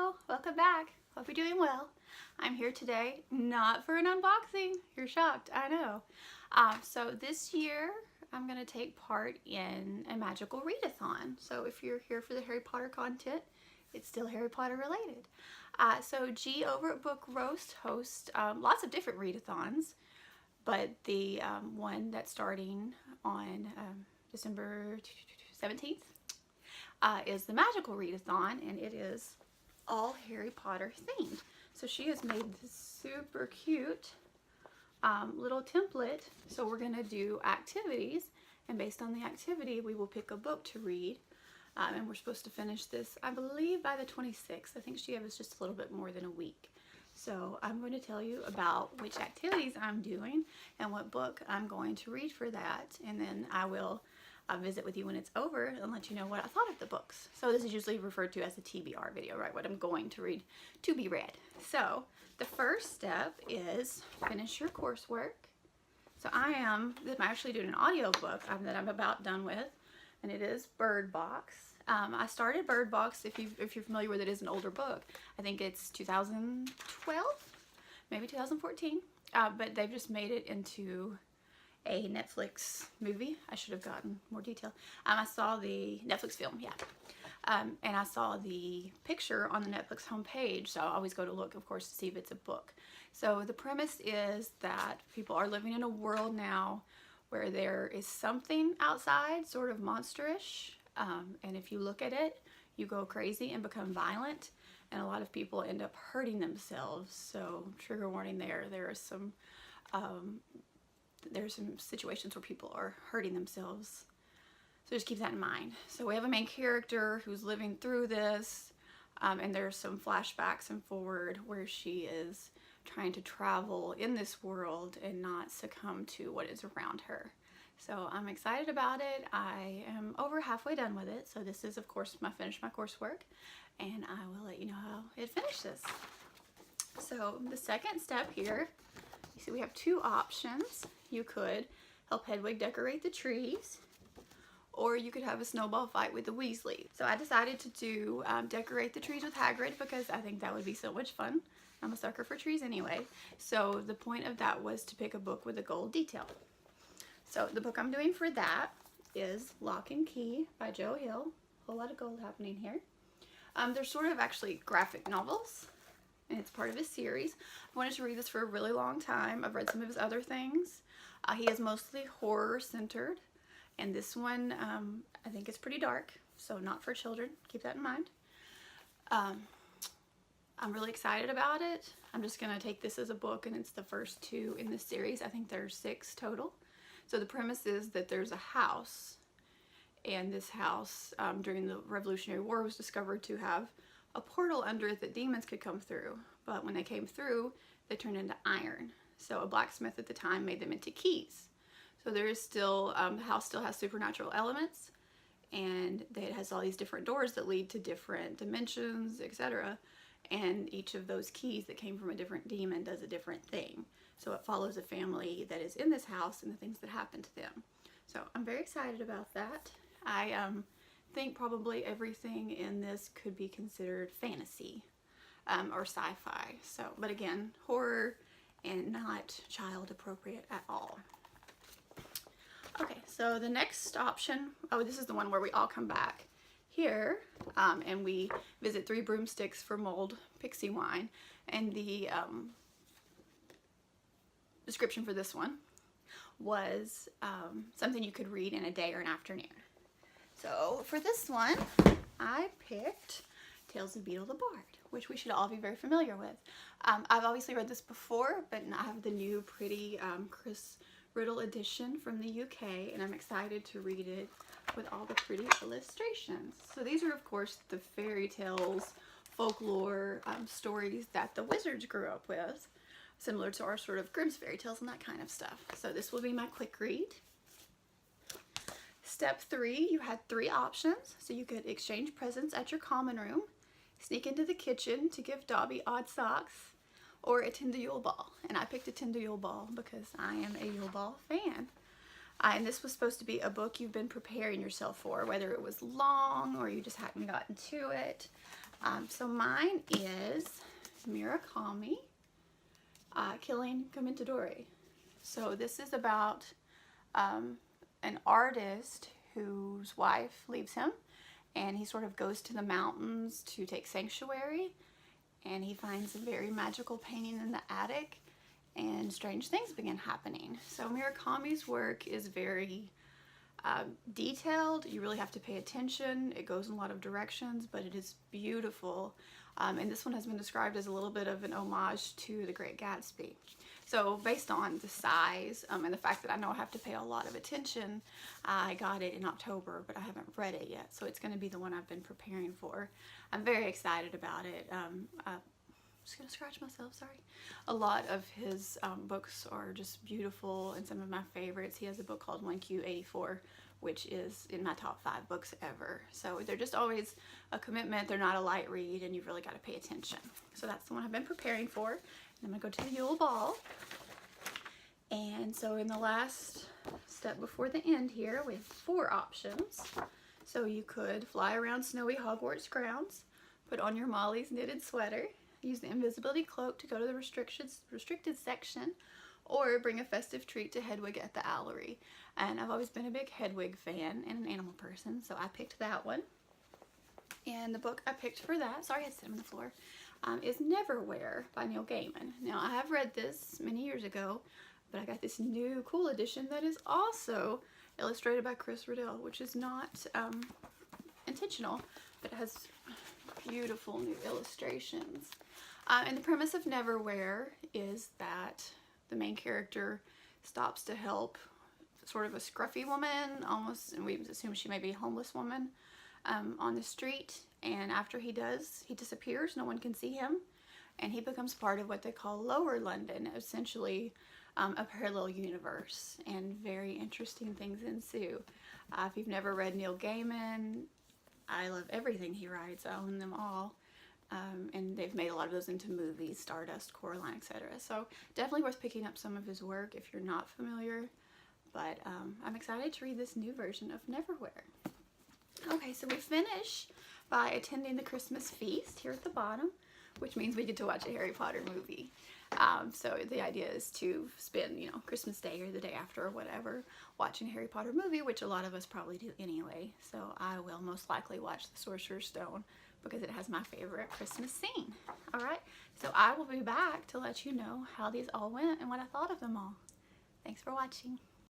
Hello, welcome back. Hope you're doing well. I'm here today, not for an unboxing. You're shocked, I know. So this year, I'm going to take part in a magical readathon. So if you're here for the Harry Potter content, it's still Harry Potter related. So G over at Book Roast hosts lots of different readathons, but the one that's starting on December 17th is the magical readathon, and it is all Harry Potter themed. So she has made this super cute little template. So we're gonna do activities, and based on the activity we will pick a book to read, and we're supposed to finish this, I believe, by the 26th. I think she gave us just a little bit more than a week. So I'm going to tell you about which activities I'm doing and what book I'm going to read for that, and then I will visit with you when it's over and let you know what I thought of the books. So this is usually referred to as a TBR video, right? What I'm going to read to be read. So the first step is finish your coursework. So I'm actually doing an audio book that I'm about done with, and it is Bird Box. I started Bird Box, if you're familiar with it, is an older book. I think it's 2012, maybe 2014, but they've just made it into a Netflix movie. I should have gotten more detail. I saw the Netflix film, yeah. And I saw the picture on the Netflix homepage, so I always go to look, of course, to see if it's a book. So the premise is that people are living in a world now where there is something outside, sort of monsterish, and if you look at it, you go crazy and become violent, and a lot of people end up hurting themselves. So trigger warning there's some situations where people are hurting themselves, so just keep that in mind. So we have a main character who's living through this, and there's some flashbacks and forward where she is trying to travel in this world and not succumb to what is around her. So I'm excited about it. I am over halfway done with it, so this is, of course, finish my coursework, and I will let you know how it finishes. So the second step here, you see we have two options. You could help Hedwig decorate the trees, or you could have a snowball fight with the Weasleys. So I decided to do decorate the trees with Hagrid because I think that would be so much fun. I'm a sucker for trees anyway. So the point of that was to pick a book with a gold detail. So the book I'm doing for that is Lock and Key by Joe Hill. A whole lot of gold happening here. They're sort of actually graphic novels, and it's part of his series. I wanted to read this for a really long time. I've read some of his other things. He is mostly horror centered, and this one I think is pretty dark, so not for children. Keep that in mind. I'm really excited about it. I'm just going to take this as a book, and it's the first two in this series. I think there's 6 total. So the premise is that there's a house, and this house during the Revolutionary War was discovered to have a portal under it that demons could come through. But when they came through, they turned into iron. So a blacksmith at the time made them into keys. So there is still, the house still has supernatural elements, and it has all these different doors that lead to different dimensions, etc. And each of those keys that came from a different demon does a different thing. So it follows a family that is in this house and the things that happen to them. So I'm very excited about that. I think probably everything in this could be considered fantasy or sci-fi. So, but again, horror and not child appropriate at all. Okay, so the next option, oh, this is the one where we all come back here, and we visit 3 Broomsticks for mulled pixie wine, and the description for this one was something you could read in a day or an afternoon. So for this one, I picked Tales of Beedle the Bard, which we should all be very familiar with. I've obviously read this before, but I have the new pretty Chris Riddle edition from the UK, and I'm excited to read it with all the pretty illustrations. So these are, of course, the fairy tales, folklore stories that the wizards grew up with, similar to our sort of Grimm's fairy tales and that kind of stuff. So this will be my quick read. Step 3, you had 3 options. So you could exchange presents at your common room, sneak into the kitchen to give Dobby odd socks, or attend the Yule Ball. And I picked attend the Yule Ball because I am a Yule Ball fan. And this was supposed to be a book you've been preparing yourself for, whether it was long or you just hadn't gotten to it. So mine is Murakami, Killing Commendatore. So this is about an artist whose wife leaves him, and he sort of goes to the mountains to take sanctuary, and he finds a very magical painting in the attic, and strange things begin happening. So Murakami's work is very detailed. You really have to pay attention. It goes in a lot of directions, but it is beautiful. And this one has been described as a little bit of an homage to The Great Gatsby. So based on the size and the fact that I know I have to pay a lot of attention, I got it in October, but I haven't read it yet. So it's going to be the one I've been preparing for. I'm very excited about it. I'm just going to scratch myself, sorry. A lot of his books are just beautiful and some of my favorites. He has a book called 1Q84, which is in my top 5 books ever. So they're just always a commitment. They're not a light read, and you've really got to pay attention. So that's the one I've been preparing for. And I'm going to go to the Yule Ball. And so in the last step before the end here, we have 4 options. So you could fly around snowy Hogwarts grounds, put on your Molly's knitted sweater, use the Invisibility Cloak to go to the restricted section, or bring a festive treat to Hedwig at the Owlery. And I've always been a big Hedwig fan and an animal person, so I picked that one. And the book I picked for that, sorry I had to sit on the floor, is Neverwhere by Neil Gaiman. Now I have read this many years ago, but I got this new cool edition that is also illustrated by Chris Riddell, which is not intentional, but it has beautiful new illustrations. And the premise of Neverwhere is that the main character stops to help sort of a scruffy woman, almost, and we assume she may be a homeless woman, on the street. And after he does, he disappears. No one can see him. And he becomes part of what they call Lower London, essentially a parallel universe. And very interesting things ensue. If you've never read Neil Gaiman, I love everything he writes. I own them all. And they've made a lot of those into movies, Stardust, Coraline, etc. So definitely worth picking up some of his work if you're not familiar. But I'm excited to read this new version of Neverwhere. Okay, so we finish by attending the Christmas feast here at the bottom, which means we get to watch a Harry Potter movie. So the idea is to spend, you know, Christmas Day or the day after or whatever watching a Harry Potter movie, which a lot of us probably do anyway. So I will most likely watch The Sorcerer's Stone because it has my favorite Christmas scene. All right, so I will be back to let you know how these all went and what I thought of them all. Thanks for watching.